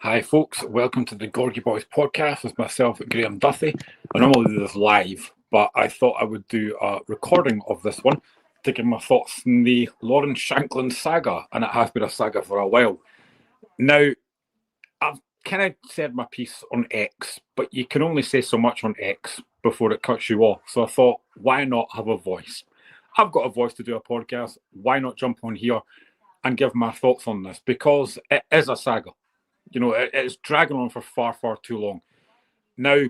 Hi folks, welcome to the Gorgie Boys podcast with myself, Graeme Duthie. I normally do this live, but I thought I would do a recording of this one to give my thoughts on the Lawrence Shankland saga, and it has been a saga for a while. Now, I've kind of said my piece on X, but you can only say so much on X before it cuts you off. So I thought, why not have a voice? I've got a voice to do a podcast. Why not jump on here and give my thoughts on this? Because it is a saga. You know, it's dragging on for far, far too long. Now,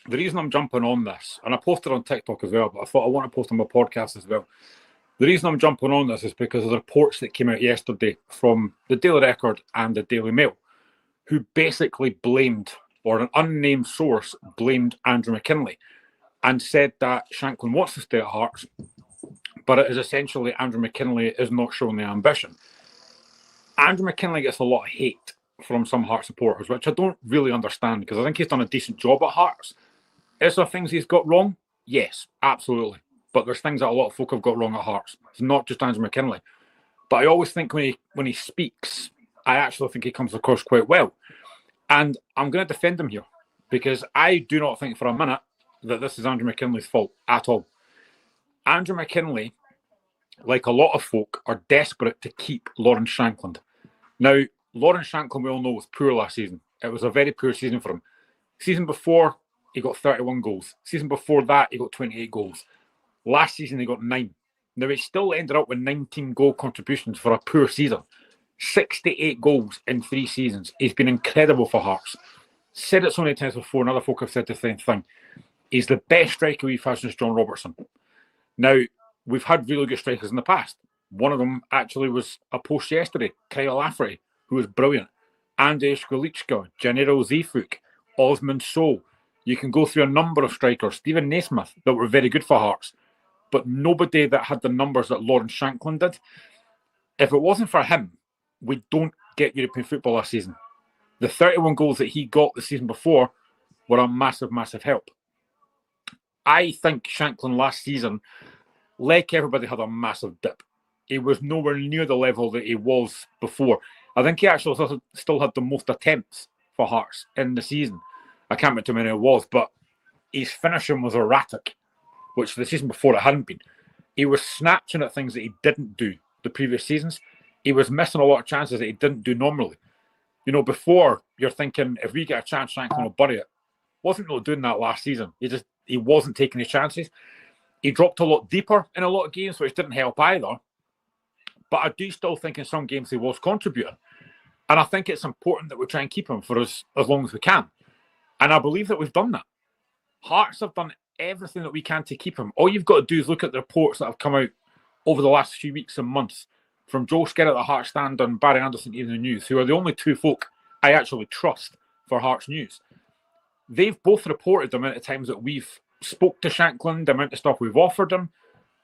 the reason I'm jumping on this, and I posted on TikTok as well, but I thought I want to post on my podcast as well. The reason I'm jumping on this is because of the reports that came out yesterday from the Daily Record and the Daily Mail, who basically blamed, or an unnamed source blamed Andrew McKinley and said that Shankland wants to stay at Hearts, but it is essentially Andrew McKinley is not showing the ambition. Andrew McKinley gets a lot of hate from some Hearts supporters, which I don't really understand because I think he's done a decent job at Hearts. Is there things he's got wrong? Yes, absolutely. But there's things that a lot of folk have got wrong at Hearts. It's not just Andrew McKinley. But I always think when he speaks, I actually think he comes across quite well. And I'm going to defend him here because I do not think for a minute that this is Andrew McKinley's fault at all. Andrew McKinley, like a lot of folk, are desperate to keep Lawrence Shankland. Now, Lawrence Shankland, we all know, was poor last season. It was a very poor season for him. Season before, he got 31 goals. Season before that, he got 28 goals. Last season, he got 9. Now, he still ended up with 19 goal contributions for a poor season. 68 goals in 3 seasons. He's been incredible for Hearts. Said it so many times before, and other folk have said the same thing. He's the best striker we've had since John Robertson. Now, we've had really good strikers in the past. One of them actually was a post yesterday, Kyle Lafferty, who was brilliant. Andrzej Skalichka, Janiro Zifuk, Osman Sow. You can go through a number of strikers, Stephen Naismith, that were very good for Hearts, but nobody that had the numbers that Lawrence Shankland did. If it wasn't for him, we don't get European football last season. The 31 goals that he got the season before were a massive, massive help. I think Shankland last season, like everybody, had a massive dip. He was nowhere near the level that he was before. I think he actually still had the most attempts for Hearts in the season. I can't remember how many it was, but his finishing was erratic, which the season before it hadn't been. He was snatching at things that he didn't do the previous seasons. He was missing a lot of chances that he didn't do normally. You know, before you're thinking, if we get a chance, Shankland will bury it. Wasn't really doing that last season. He wasn't taking his chances. He dropped a lot deeper in a lot of games, which didn't help either. But I do still think in some games he was contributing. And I think it's important that we try and keep him for as long as we can. And I believe that we've done that. Hearts have done everything that we can to keep him. All you've got to do is look at the reports that have come out over the last few weeks and months from Joe Skerritt at the Hearts Stand and Barry Anderson Evening News, who are the only two folk I actually trust for Hearts News. They've both reported the amount of times that we've spoke to Shankland, the amount of stuff we've offered him.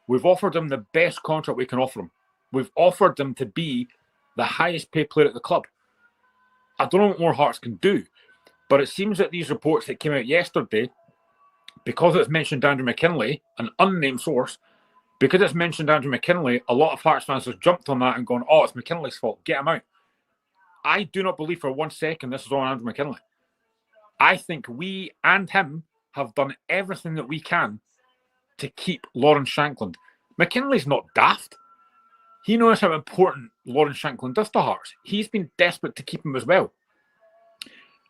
We've offered him the best contract we can offer him. We've offered him to be the highest paid player at the club. I don't know what more Hearts can do, but it seems that these reports that came out yesterday, because it's mentioned Andrew McKinley, an unnamed source, because it's mentioned Andrew McKinley, a lot of Hearts fans have jumped on that and gone, oh, it's McKinley's fault, get him out. I do not believe for 1 second this is on Andrew McKinley. I think we and him have done everything that we can to keep Lawrence Shankland. McKinley's not daft. He knows how important Lawrence Shankland does to Hearts. He's been desperate to keep him as well.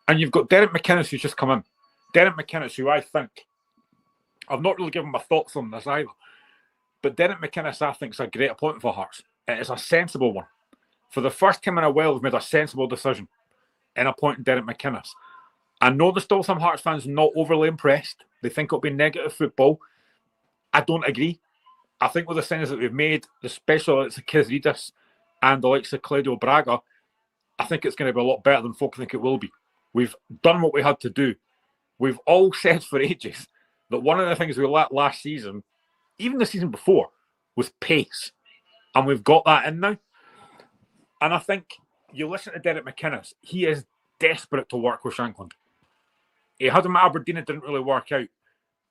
And you've got Derek McInnes who's just come in. Derek McInnes, who I think, I've not really given my thoughts on this either, but Derek McInnes I think is a great appointment for Hearts. It is a sensible one. For the first time in a while, we've made a sensible decision in appointing Derek McInnes. I know there's still some Hearts fans not overly impressed. They think it'll be negative football. I don't agree. I think with the signings that we've made, especially like Kizridis and the likes of Claudio Braga, I think it's going to be a lot better than folk think it will be. We've done what we had to do. We've all said for ages that one of the things we lacked last season, even the season before, was pace. And we've got that in now. And I think you listen to Derek McInnes, he is desperate to work with Shankland. He had him at Aberdeen, it didn't really work out.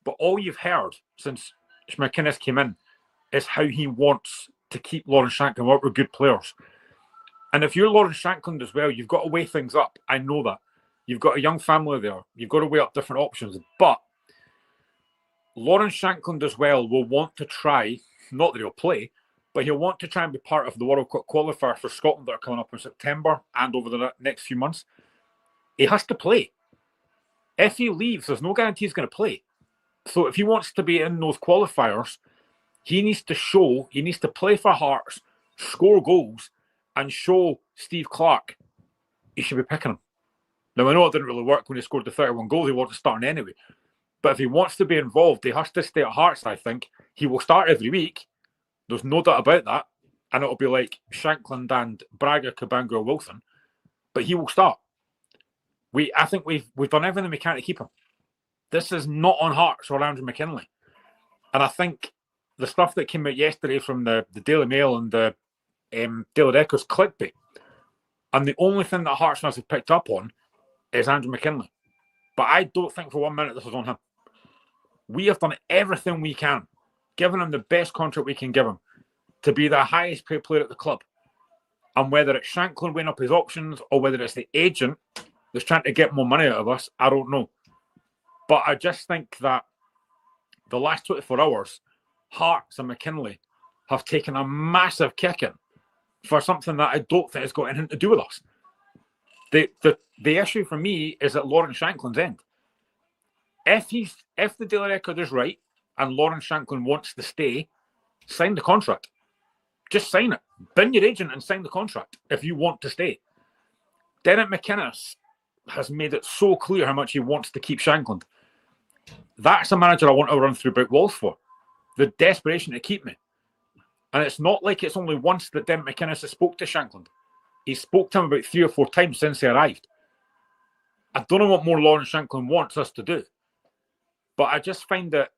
But all you've heard since McInnes came in is how he wants to keep Lawrence Shankland work with good players. And if you're Lawrence Shankland as well, you've got to weigh things up. I know that. You've got a young family there. You've got to weigh up different options. But Lawrence Shankland as well will want to try, not that he'll play, but he'll want to try and be part of the World Cup qualifier for Scotland that are coming up in September and over the next few months. He has to play. If he leaves, there's no guarantee he's going to play. So if he wants to be in those qualifiers, he needs to play for Hearts, score goals, and show Steve Clarke he should be picking him. Now, I know it didn't really work when he scored the 31 goals. He wasn't starting anyway. But if he wants to be involved, he has to stay at Hearts, I think. He will start every week. There's no doubt about that. And it'll be like Shankland and Braga, Cabango, or Wilson. But he will start. I think we've done everything we can to keep him. This is not on Hearts or Andrew McKinley. And I think the stuff that came out yesterday from the Daily Mail and the Daily Record is clickbait. And the only thing that Hearts fans have picked up on is Andrew McKinley. But I don't think for 1 minute this is on him. We have done everything we can, given him the best contract we can give him, to be the highest paid player at the club. And whether it's Shankland weighing up his options or whether it's the agent that's trying to get more money out of us, I don't know. But I just think that the last 24 hours, Hearts and McKinley have taken a massive kicking for something that I don't think has got anything to do with us. The issue for me is at Lawrence Shankland's end. If the Daily Record is right and Lawrence Shankland wants to stay, sign the contract. Just sign it. Bin your agent and sign the contract if you want to stay. Derek McInnes has made it so clear how much he wants to keep Shankland. That's a manager I want to run through brick walls for. The desperation to keep me. And it's not like it's only once that Derek McInnes has spoke to Shankland. He spoke to him about 3 or 4 times since he arrived. I don't know what more Lawrence Shankland wants us to do. But I just find that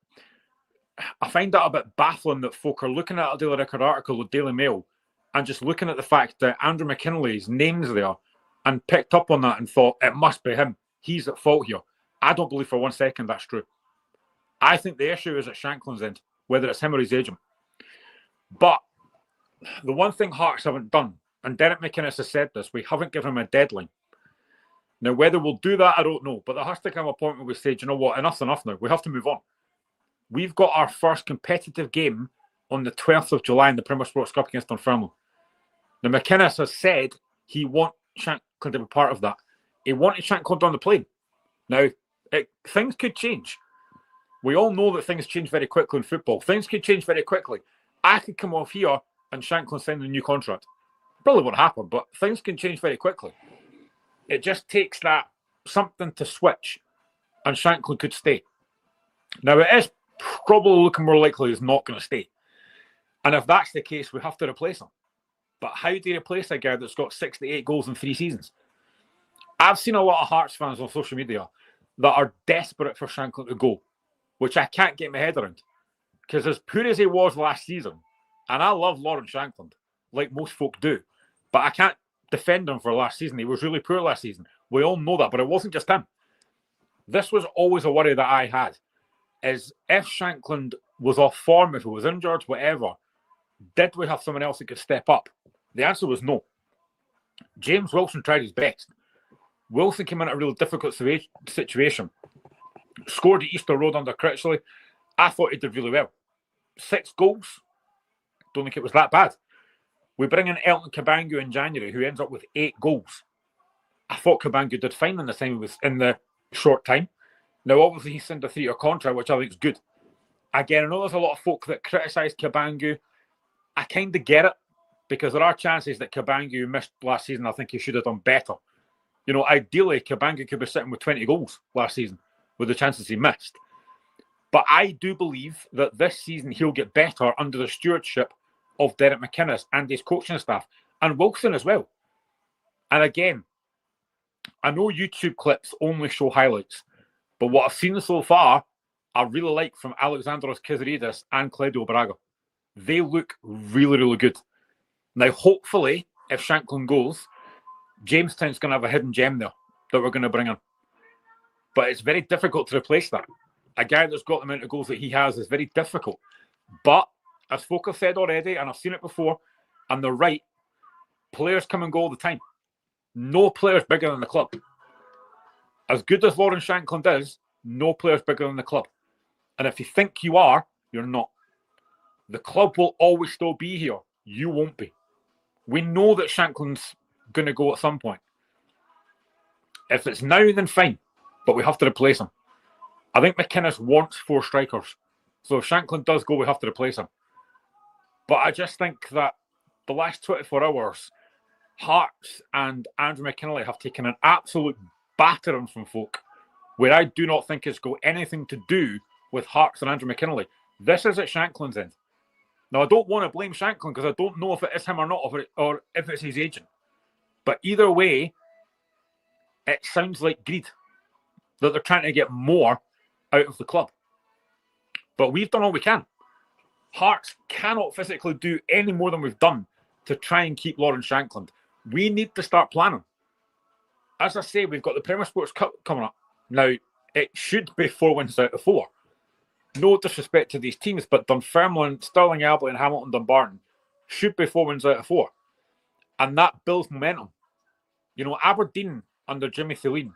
a bit baffling that folk are looking at a Daily Record article with Daily Mail and just looking at the fact that Andrew McKinley's name's there and picked up on that and thought, it must be him. He's at fault here. I don't believe for 1 second that's true. I think the issue is at Shankland's end, whether it's him or his agent. But the one thing Hearts haven't done, and Derek McInnes has said this, we haven't given him a deadline. Now, whether we'll do that, I don't know. But there has to come a point where we say, do you know what, enough's enough now. We have to move on. We've got our first competitive game on the 12th of July in the Premier Sports Cup against Dunfermline. Now, McInnes has said he wants Shankland to be part of that. He wanted Shankland on the plane. Now, things could change. We all know that things change very quickly in football. Things could change very quickly. I could come off here and Shankland sign a new contract. Probably won't happen, but things can change very quickly. It just takes that something to switch, and Shankland could stay. Now, it is probably looking more likely he's not going to stay. And if that's the case, we have to replace him. But how do you replace a guy that's got 68 goals in 3 seasons? I've seen a lot of Hearts fans on social media that are desperate for Shankland to go, which I can't get my head around. Because as poor as he was last season, and I love Lawrence Shankland, like most folk do, but I can't defend him for last season. He was really poor last season. We all know that, but it wasn't just him. This was always a worry that I had, is if Shankland was off form, if he was injured, whatever, did we have someone else that could step up? The answer was no. James Wilson tried his best. Wilson came in a really difficult situation. Scored at Easter Road under Critchley. I thought he did really well. 6 goals. Don't think it was that bad. We bring in Elton Cabango in January, who ends up with 8 goals. I thought Cabango did fine in the time he was in the short time. Now, obviously, he signed a 3-year contract, which I think is good. Again, I know there's a lot of folk that criticise Cabango. I kind of get it, because there are chances that Cabango missed last season. I think he should have done better. You know, ideally, Cabango could be sitting with 20 goals last season with the chances he missed. But I do believe that this season he'll get better under the stewardship of Derek McInnes and his coaching staff, and Wilson as well. And again, I know YouTube clips only show highlights, but what I've seen so far, I really like from Alexandros Kizaridis and Claudio Braga. They look really, really good. Now, hopefully, if Shankland goes, Jamestown's going to have a hidden gem there that we're going to bring in. But it's very difficult to replace that. A guy that's got the amount of goals that he has is very difficult. But, as folk have said already, and I've seen it before, and they're right, Players come and go all the time. No player's bigger than the club. As good as Lawrence Shankland is, no player's bigger than the club. And if you think you are, you're not. The club will always still be here. You won't be. We know that Shankland's going to go at some point. If it's now, then fine. But we have to replace him. I think McInnes wants 4 strikers. So if Shankland does go, we have to replace him. But I just think that the last 24 hours, Hearts and Andrew McKinley have taken an absolute battering from folk, where I do not think it's got anything to do with Hearts and Andrew McKinley. This is at Shankland's end. Now, I don't want to blame Shankland because I don't know if it is him or not, or if it's his agent. But either way, it sounds like greed, that they're trying to get more out of the club. But we've done all we can. Hearts cannot physically do any more than we've done to try and keep Lawrence Shankland. We need to start planning. As I say, we've got the Premier Sports Cup coming up. Now, it should be 4 wins out of 4. No disrespect to these teams, but Dunfermline, Stirling Albion, and Hamilton Dumbarton should be 4 wins out of 4. And that builds momentum. You know, Aberdeen under Jimmy Thieleen,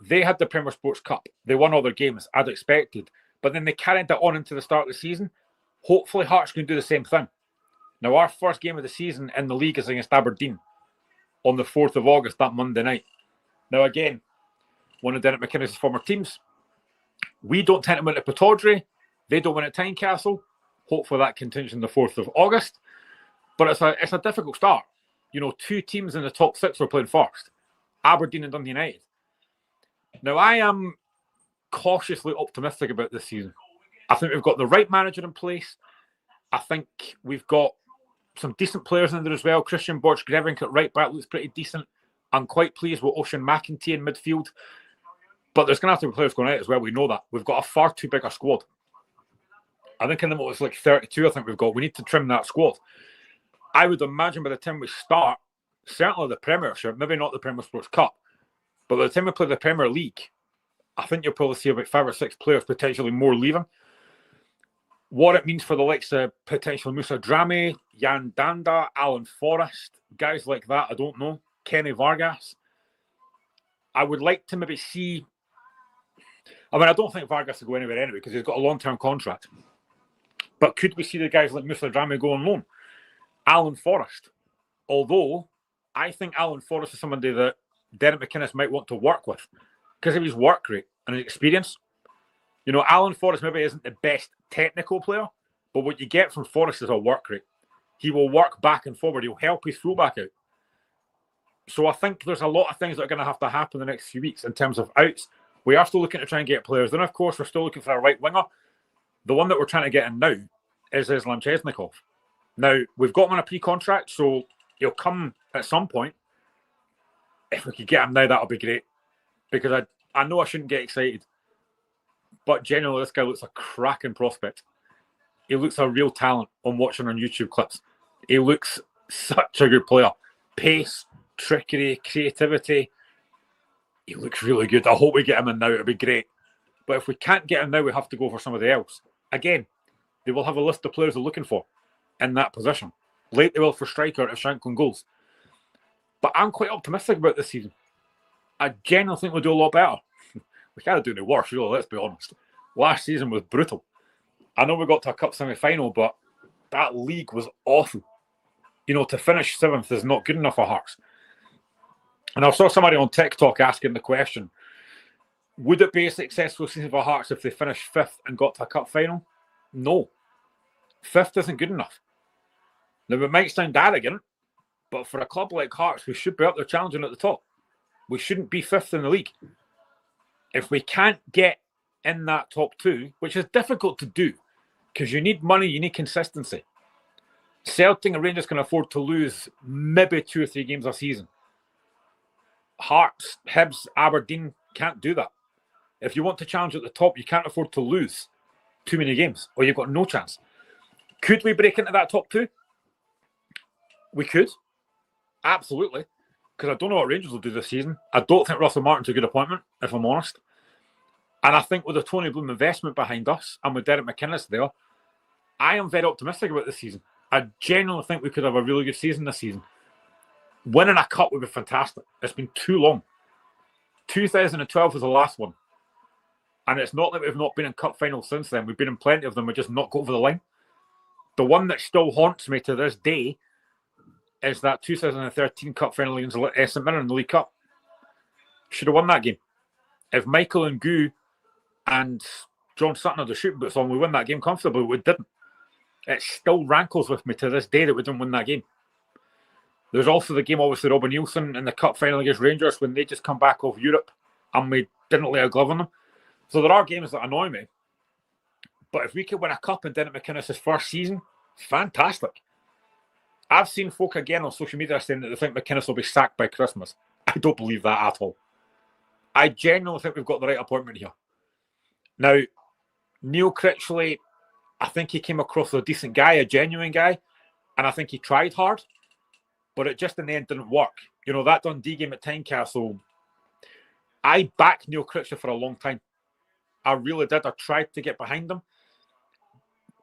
they had the Premier Sports Cup. They won all their games, as expected. But then they carried that on into the start of the season. Hopefully Hearts can do the same thing. Now, our first game of the season in the league is against Aberdeen on the 4th of August, that Monday night. Now, again, one of Derek McInnes' former teams. We don't tend to win at Pittodrie. They don't win at Tynecastle. Hopefully that continues on the 4th of August. But it's a difficult start. You know, 2 teams in the top 6 are playing first. Aberdeen and Dundee United. Now, I am cautiously optimistic about this season. I think we've got the right manager in place. I think we've got some decent players in there as well. Christian Borch-Grevink at right back looks pretty decent. I'm quite pleased with Ocean McEntee in midfield. But there's going to have to be players going out as well. We know that. We've got a far too big a squad. I think in the moment it's like 32, I think we've got. We need to trim that squad. I would imagine by the time we start, certainly the Premiership, maybe not the Premier Sports Cup, but by the time we play the Premier League, I think you'll probably see about 5 or 6 players, potentially more, leaving. What it means for the likes of potentially Musa Drame, Jan Danda, Alan Forrest, guys like that, I don't know. Kenny Vargas. I would like to maybe see... I mean, I don't think Vargas will go anywhere anyway because he's got a long-term contract. But could we see the guys like Musa Drame go on loan? Alan Forrest. Although, I think Alan Forrest is somebody that Derek McInnes might want to work with because of his work rate and his experience. You know, Alan Forrest maybe isn't the best technical player, but what you get from Forrest is a work rate. He will work back and forward. He'll help his fullback out. So I think there's a lot of things that are going to have to happen in the next few weeks in terms of outs. We are still looking to try and get players. Then, of course, we're still looking for a right winger. The one that we're trying to get in now is Islam Chesnikov. Now, we've got him on a pre-contract, so he'll come at some point. If we could get him now, that would be great. Because I know I shouldn't get excited. But generally, this guy looks a cracking prospect. He looks a real talent on watching on YouTube clips. He looks such a good player. Pace, trickery, creativity. He looks really good. I hope we get him in now. It'll be great. But if we can't get him now, we have to go for somebody else. Again, they will have a list of players they're looking for in that position. Late they will for striker if Shankland goes. But I'm quite optimistic about this season. I genuinely think we'll do a lot better. We can't do any worse, really, let's be honest. Last season was brutal. I know we got to a cup semi-final, but that league was awful. You know, to finish 7th is not good enough for Hearts. And I saw somebody on TikTok asking the question, would it be a successful season for Hearts if they finished 5th and got to a cup final? No. 5th isn't good enough. Now, it might sound arrogant, but for a club like Hearts, we should be up there challenging at the top. We shouldn't be 5th in the league. If we can't get in that top 2, which is difficult to do, because you need money, you need consistency. Celtic and Rangers can afford to lose maybe 2 or 3 games a season. Hearts, Hibs, Aberdeen can't do that. If you want to challenge at the top, you can't afford to lose too many games, or you've got no chance. Could we break into that top 2? We could. Absolutely. Because I don't know what Rangers will do this season. I don't think Russell Martin's a good appointment, if I'm honest. And I think with the Tony Bloom investment behind us and with Derek McInnes there, I am very optimistic about this season. I genuinely think we could have a really good season this season. Winning a cup would be fantastic. It's been too long. 2012 was the last one. And it's not that we've not been in cup finals since then. We've been in plenty of them. We just not got over the line. The one that still haunts me to this day is that 2013 cup final against St Mirren in the League Cup. Should have won that game. If Michael and Gu and John Sutton had the shooting boots on, we win that game comfortably. We didn't. It still rankles with me to this day that we didn't win that game. There's also the game, obviously, Robin Nielsen in the cup final against Rangers when they just come back off Europe and we didn't lay a glove on them. So there are games that annoy me. But if we could win a cup in Derek McInnes' first season, fantastic. I've seen folk again on social media saying that they think McInnes will be sacked by Christmas. I don't believe that at all. I genuinely think we've got the right appointment here. Now, Neil Critchley, I think he came across as a decent guy, a genuine guy, and I think he tried hard, but it just in the end didn't work. You know, that Dundee game at Tynecastle, I backed Neil Critchley for a long time. I really did. I tried to get behind him,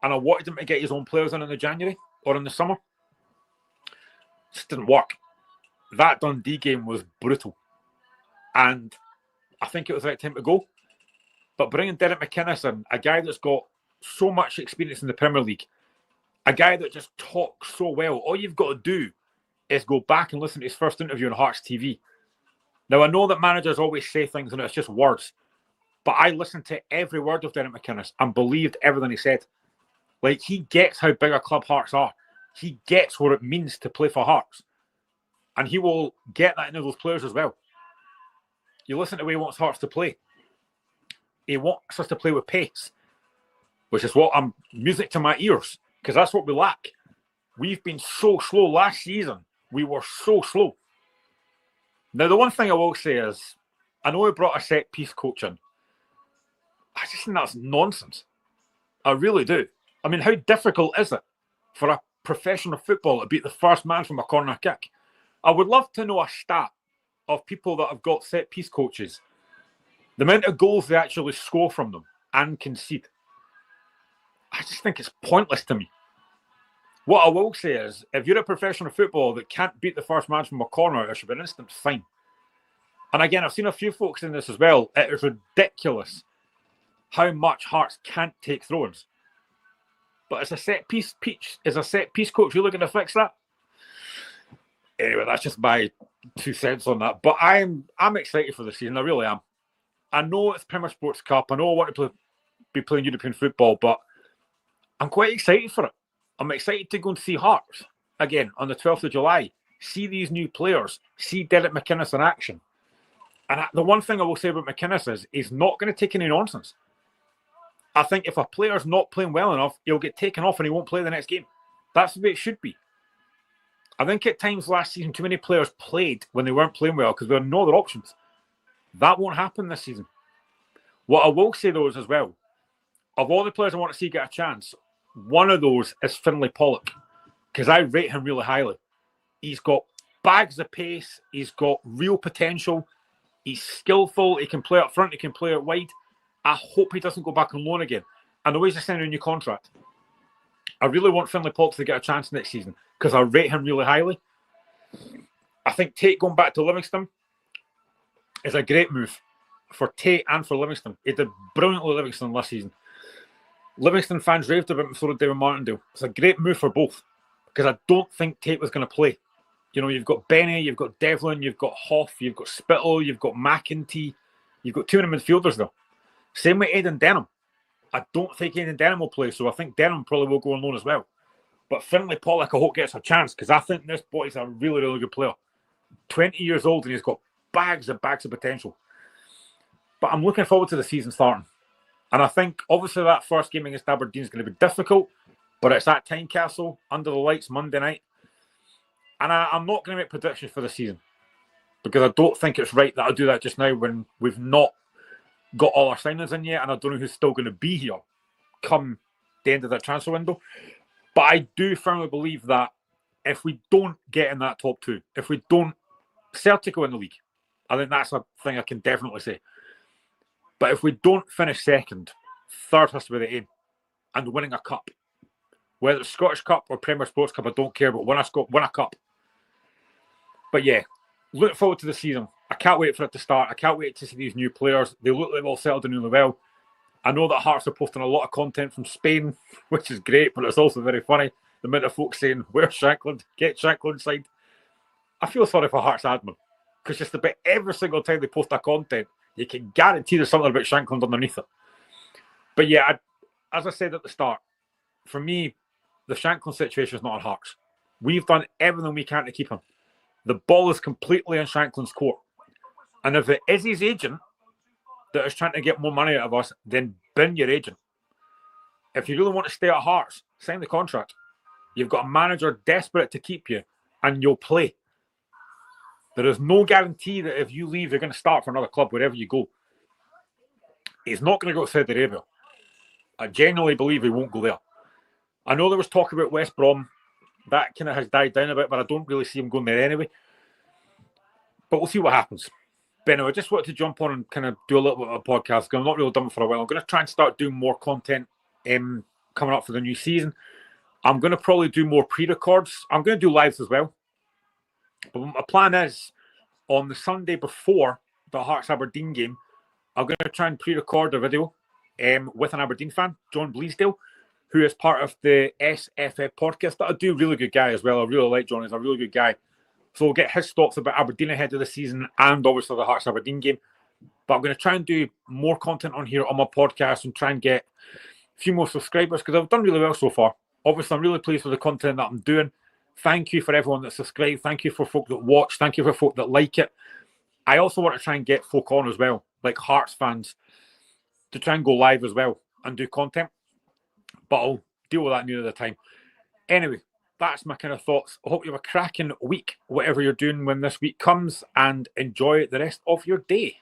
and I wanted him to get his own players in the January or in the summer. It just didn't work. That Dundee game was brutal, and I think it was the right time to go. But bringing Derek McInnes in, a guy that's got so much experience in the Premier League, a guy that just talks so well, all you've got to do is go back and listen to his first interview on Hearts TV. Now, I know that managers always say things and it's just words, but I listened to every word of Derek McInnes and believed everything he said. Like, he gets how big a club Hearts are. He gets what it means to play for Hearts. And he will get that into those players as well. You listen to the way he wants Hearts to play. He wants us to play with pace, which is what I'm music to my ears, because that's what we lack. We've been so slow last season. We were so slow. Now, the one thing I will say is, I know we brought a set-piece coach in. I just think that's nonsense. I really do. I mean, how difficult is it for a professional footballer to beat the first man from a corner kick? I would love to know a stat of people that have got set-piece coaches, the amount of goals they actually score from them and concede. I just think it's pointless to me. What I will say is, if you're a professional footballer that can't beat the first man from a corner, there should be an instant fine. And again, I've seen a few folks in this as well. It is ridiculous how much Hearts can't take throw-ins. But as a set-piece coach really going to fix that? Anyway, that's just my 2 cents on that. But I'm excited for the season. I really am. I know it's Premier Sports Cup. I know I want to be playing European football, but I'm quite excited for it. I'm excited to go and see Hearts again on the 12th of July. See these new players. See Derek McInnes in action. And the one thing I will say about McInnes is he's not going to take any nonsense. I think if a player's not playing well enough, he'll get taken off and he won't play the next game. That's the way it should be. I think at times last season, too many players played when they weren't playing well because there were no other options. That won't happen this season. What I will say, though, is as well, of all the players I want to see get a chance, one of those is Finlay Pollock, because I rate him really highly. He's got bags of pace. He's got real potential. He's skillful. He can play up front. He can play out wide. I hope he doesn't go back on loan again. And the way he's signing a new contract. I really want Finlay Pollock to get a chance next season because I rate him really highly. I think Tate going back to Livingston is a great move for Tate and for Livingston. He did brilliantly with Livingston last season. Livingston fans raved about him before David Martindale. It's a great move for both because I don't think Tate was going to play. You know, you've got Benny, you've got Devlin, you've got Hoff, you've got Spittle, you've got McEntee. You've got 2 in the midfielders there. Same with Aidan Denham. I don't think Aidan Denham will play, so I think Denham probably will go on loan as well. But Finlay Pollock, I hope, gets a chance because I think this boy is a really, really good player. 20 years old and he's got bags of potential. But I'm looking forward to the season starting. And I think, obviously, that first game against Aberdeen is going to be difficult, but it's at Tynecastle, under the lights, Monday night. And I'm not going to make predictions for the season because I don't think it's right that I do that just now when we've not got all our signings in yet, and I don't know who's still going to be here come the end of that transfer window. But I do firmly believe that if we don't get in that top 2, if we don't, Celtic will win the league. I think that's a thing I can definitely say. But if we don't finish second, third has to be the aim, and winning a cup. Whether it's Scottish Cup or Premier Sports Cup, I don't care, but win a cup. But yeah, look forward to the season. I can't wait for it to start. I can't wait to see these new players. They look like they've all settled in really well. I know that Hearts are posting a lot of content from Spain, which is great, but it's also very funny. The amount of folks saying, "Where's Shankland? Get Shankland signed." I feel sorry for Hearts admin, because just about every single time they post that content, you can guarantee there's something about Shankland underneath it. But yeah, as I said at the start, for me, the Shankland situation is not on Hearts. We've done everything we can to keep him. The ball is completely in Shankland's court. And if it is his agent that is trying to get more money out of us, then bin your agent. If you really want to stay at Hearts, sign the contract. You've got a manager desperate to keep you, and you'll play. There is no guarantee that if you leave, you're going to start for another club wherever you go. He's not going to go to Saudi Arabia. I genuinely believe he won't go there. I know there was talk about West Brom. That kind of has died down a bit, but I don't really see him going there anyway. But we'll see what happens. But anyway, I just wanted to jump on and kind of do a little bit of a podcast, because I'm not really done it for a while. I'm going to try and start doing more content coming up for the new season. I'm going to probably do more pre-records. I'm going to do lives as well. But my plan is, on the Sunday before the Hearts Aberdeen game, I'm going to try and pre-record a video with an Aberdeen fan, John Bleasdale, who is part of the SFF podcast that I do. Really good guy as well. I really like John. He's a really good guy. So we'll get his thoughts about Aberdeen ahead of the season, and obviously the Hearts Aberdeen game. But I'm going to try and do more content on here on my podcast and try and get a few more subscribers, because I've done really well so far. Obviously, I'm really pleased with the content that I'm doing. Thank you for everyone that subscribed. Thank you for folk that watch. Thank you for folk that like it. I also want to try and get folk on as well, like Hearts fans, to try and go live as well and do content. But I'll deal with that near the time. Anyway, that's my kind of thoughts. I hope you have a cracking week, whatever you're doing when this week comes, and enjoy the rest of your day.